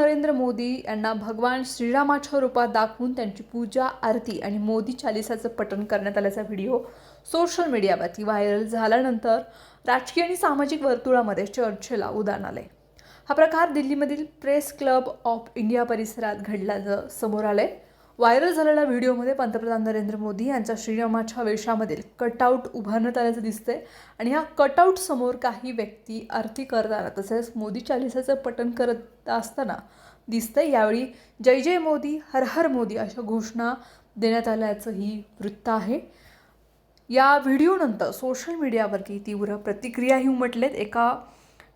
नरेंद्र मोदी यांना भगवान श्रीरामाच्या रूपात दाखवून त्यांची पूजा आरती आणि मोदी चालिसाचं पठण करण्यात आल्याचा व्हिडिओ सोशल मीडियावरती व्हायरल झाल्यानंतर राजकीय आणि सामाजिक वर्तुळामध्ये चर्चेला उधाण आले. हा प्रकार दिल्लीमधील प्रेस क्लब ऑफ इंडिया परिसरात घडल्याचं समोर आले. व्हायरल झालेल्या व्हिडिओमध्ये पंतप्रधान नरेंद्र मोदी यांचा श्रीरामाच्या वेशामधील कटआउट उभारण्यात आल्याचं दिसतंय आणि या कटआउट समोर काही व्यक्ती आरती करताना तसेच मोदी चालिसाचं पठण करत असताना दिसतंय. यावेळी जय जय मोदी, हर हर मोदी अशा घोषणा देण्यात आल्याचंही वृत्त आहे. या व्हिडिओनंतर सोशल मीडियावरती तीव्र प्रतिक्रियाही उमटलेत. एका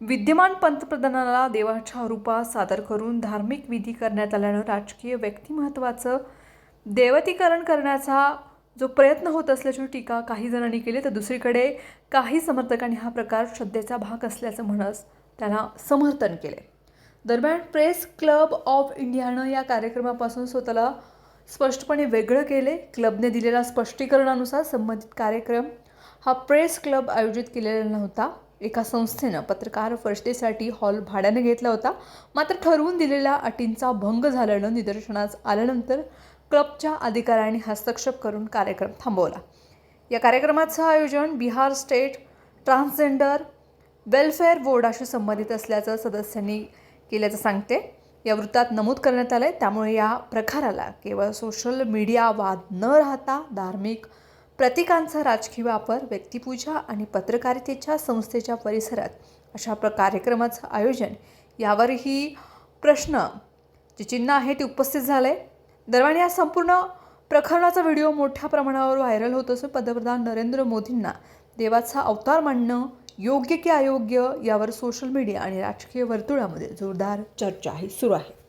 विद्यमान पंतप्रधानाला देवाच्या रूपात सादर करून धार्मिक विधी करण्यात आल्यानं राजकीय व्यक्तिमत्वाचं देवतीकरण करण्याचा जो प्रयत्न होत असल्याची टीका काही जणांनी केली, तर दुसरीकडे काही समर्थकांनी हा प्रकार श्रद्धेचा भाग असल्याचं म्हणत त्याला समर्थन केले. दरम्यान प्रेस क्लब ऑफ इंडियानं या कार्यक्रमापासून स्वतःला स्पष्टपणे वेगळं केले. क्लबने दिलेल्या स्पष्टीकरणानुसार संबंधित कार्यक्रम हा प्रेस क्लब आयोजित केलेला नव्हता. एका संस्थेनं पत्रकार परिषदेसाठी हॉल भाड्याने घेतला होता. मात्र ठरवून दिलेल्या अटींचा भंग झाल्यानं निदर्शनास आल्यानंतर क्लबच्या अधिकाऱ्यांनी हस्तक्षेप करून कार्यक्रम थांबवला. या कार्यक्रमाचं आयोजन बिहार स्टेट ट्रान्सजेंडर वेलफेअर बोर्डाशी संबंधित असल्याचं सदस्यांनी केल्याचं सांगते. या वृत्तात नमूद करण्यात आलं आहे. त्यामुळे या प्रकाराला केवळ सोशल मीडिया वाद न राहता धार्मिक प्रतीकांचा राजकीय वापर, व्यक्तिपूजा आणि पत्रकारितेच्या संस्थेच्या परिसरात अशा कार्यक्रमाचं आयोजन यावरही प्रश्न जे चिन्ह आहे ते उपस्थित झाले. दरम्यान या संपूर्ण प्रकरणाचा व्हिडिओ मोठ्या प्रमाणावर व्हायरल होत असून पंतप्रधान नरेंद्र मोदींना देवाचा अवतार मानणं योग्य की अयोग्य यावर सोशल मीडिया आणि राजकीय वर्तुळामध्ये जोरदार चर्चा सुरू आहे.